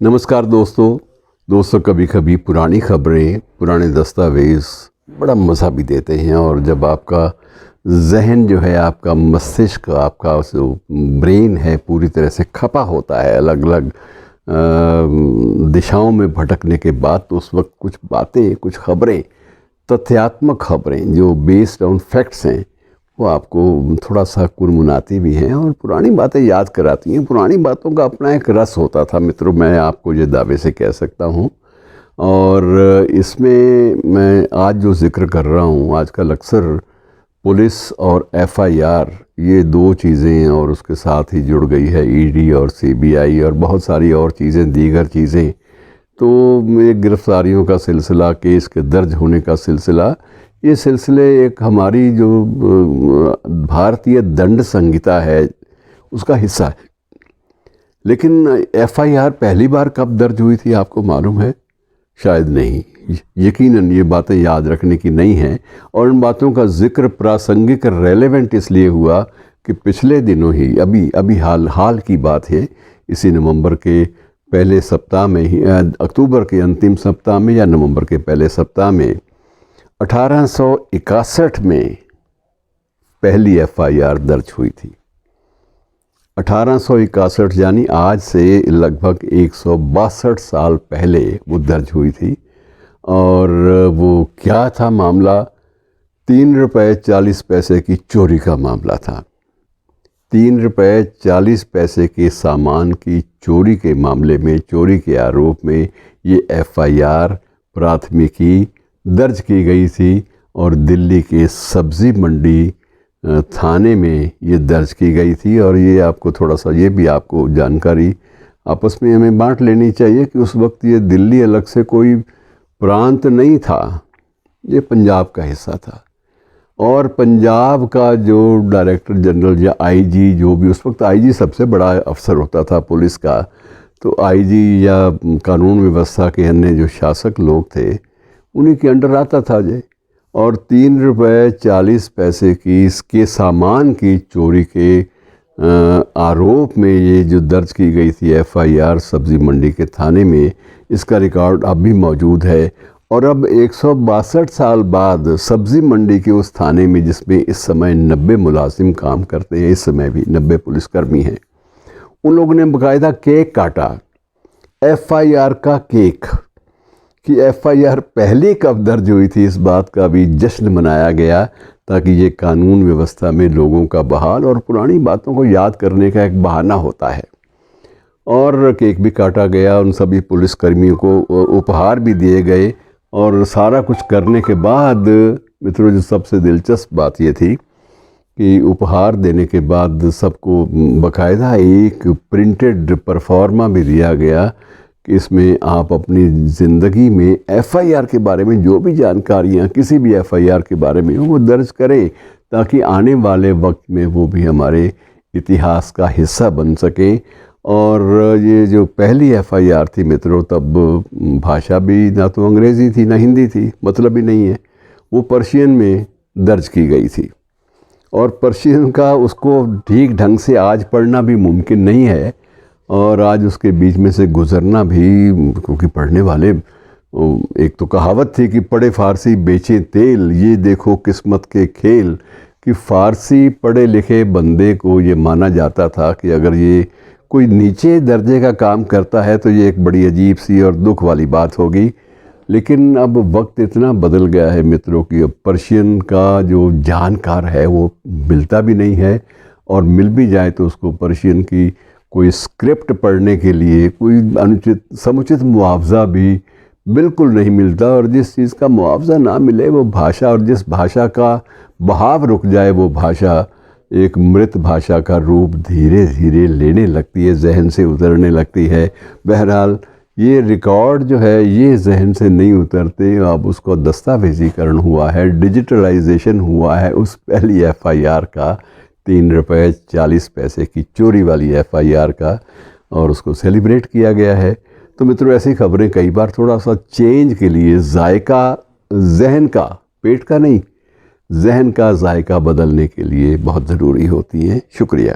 नमस्कार दोस्तों कभी कभी पुरानी खबरें, पुराने दस्तावेज़ बड़ा मज़ा भी देते हैं। और जब आपका जहन जो है, आपका मस्तिष्क, आपका जो ब्रेन है पूरी तरह से खपा होता है अलग अलग दिशाओं में भटकने के बाद, तो उस वक्त कुछ बातें, कुछ खबरें, तथ्यात्मक खबरें जो बेस्ड ऑन फैक्ट्स हैं, वो आपको थोड़ा सा कुरमुनाती भी हैं और पुरानी बातें याद कराती हैं। पुरानी बातों का अपना एक रस होता था मित्रों, मैं आपको ये दावे से कह सकता हूँ। और इसमें मैं आज जो ज़िक्र कर रहा हूँ, आजकल अक्सर पुलिस और एफआईआर, ये दो चीज़ें और उसके साथ ही जुड़ गई है ईडी और सीबीआई और बहुत सारी और चीज़ें, दीगर चीज़ें। तो ये गिरफ्तारियों का सिलसिला, केस के दर्ज होने का सिलसिला, ये सिलसिले एक हमारी जो भारतीय दंड संहिता है उसका हिस्सा है। लेकिन एफआईआर पहली बार कब दर्ज हुई थी आपको मालूम है? शायद नहीं। यकीनन ये बातें याद रखने की नहीं हैं। और इन बातों का जिक्र प्रासंगिक, रेलेवेंट इसलिए हुआ कि पिछले दिनों ही, अभी हाल की बात है, इसी नवंबर के पहले सप्ताह में ही, अक्टूबर के अंतिम सप्ताह में या नवंबर के पहले सप्ताह में 1861 में पहली एफआईआर दर्ज हुई थी। 1861 यानी आज से लगभग 162 साल पहले वो दर्ज हुई थी। और वो क्या था मामला? 3 रुपये 40 पैसे की चोरी का मामला था। 3 रुपये 40 पैसे के सामान की चोरी के मामले में, चोरी के आरोप में ये एफआईआर, प्राथमिकी दर्ज की गई थी। और दिल्ली के सब्ज़ी मंडी थाने में ये दर्ज की गई थी। और ये आपको थोड़ा सा, ये भी आपको जानकारी आपस में हमें बांट लेनी चाहिए कि उस वक्त ये दिल्ली अलग से कोई प्रांत नहीं था, ये पंजाब का हिस्सा था। और पंजाब का जो डायरेक्टर जनरल या आईजी, जो भी उस वक्त आईजी सबसे बड़ा अफसर होता था पुलिस का, तो आईजी या कानून व्यवस्था के अन्य जो शासक लोग थे, उन्हीं के अंडर आता था ये। और 3 रुपये 40 पैसे की इसके सामान की चोरी के आरोप में ये जो दर्ज की गई थी एफआईआर सब्ज़ी मंडी के थाने में, इसका रिकॉर्ड अब भी मौजूद है। और अब 162 साल बाद सब्ज़ी मंडी के उस थाने में, जिसमें इस समय 90 मुलाजिम काम करते हैं, इस समय भी 90 पुलिसकर्मी हैं, उन लोगों ने बाकायदा केक काटा, एफआईआर का केक, कि एफआईआर पहले कब दर्ज हुई थी। इस बात का भी जश्न मनाया गया ताकि ये कानून व्यवस्था में लोगों का बहाल और पुरानी बातों को याद करने का एक बहाना होता है। और केक भी काटा गया, उन सभी पुलिसकर्मियों को उपहार भी दिए गए। और सारा कुछ करने के बाद मित्रों, जो सबसे दिलचस्प बात ये थी कि उपहार देने के बाद सबको बाकायदा एक प्रिंटेड परफॉर्मा भी दिया गया कि इसमें आप अपनी ज़िंदगी में एफआईआर के बारे में जो भी जानकारियाँ, किसी भी एफआईआर के बारे में वो दर्ज करें, ताकि आने वाले वक्त में वो भी हमारे इतिहास का हिस्सा बन सकें। और ये जो पहली एफआईआर थी मित्रों, तब भाषा भी ना तो अंग्रेज़ी थी ना हिंदी थी, मतलब ही नहीं है, वो पर्शियन में दर्ज की गई थी। और पर्शियन का उसको ठीक ढंग से आज पढ़ना भी मुमकिन नहीं है, और आज उसके बीच में से गुज़रना भी, क्योंकि पढ़ने वाले, एक तो कहावत थी कि पढ़े फ़ारसी बेचे तेल, ये देखो किस्मत के खेल, कि फ़ारसी पढ़े लिखे बंदे को ये माना जाता था कि अगर ये कोई नीचे दर्जे का काम करता है तो ये एक बड़ी अजीब सी और दुख वाली बात होगी। लेकिन अब वक्त इतना बदल गया है मित्रों कि अब पर्शियन का जो जानकार है वो मिलता भी नहीं है, और मिल भी जाए तो उसको पर्शियन की कोई स्क्रिप्ट पढ़ने के लिए कोई समुचित मुआवजा भी बिल्कुल नहीं मिलता। और जिस चीज़ का मुआवजा ना मिले वो भाषा, और जिस भाषा का बहाव रुक जाए वो भाषा एक मृत भाषा का रूप धीरे धीरे लेने लगती है, जहन से उतरने लगती है। बहरहाल ये रिकॉर्ड जो है ये जहन से नहीं उतरते, अब उसको दस्तावेज़ीकरण हुआ है, डिजिटलाइजेशन हुआ है उस पहली एफआईआर का, 3 रुपये 40 पैसे की चोरी वाली एफआईआर का, और उसको सेलिब्रेट किया गया है। तो मित्रों, ऐसी खबरें कई बार थोड़ा सा चेंज के लिए, जायका जहन का, पेट का नहीं, जहन का जायका बदलने के लिए बहुत ज़रूरी होती हैं। शुक्रिया।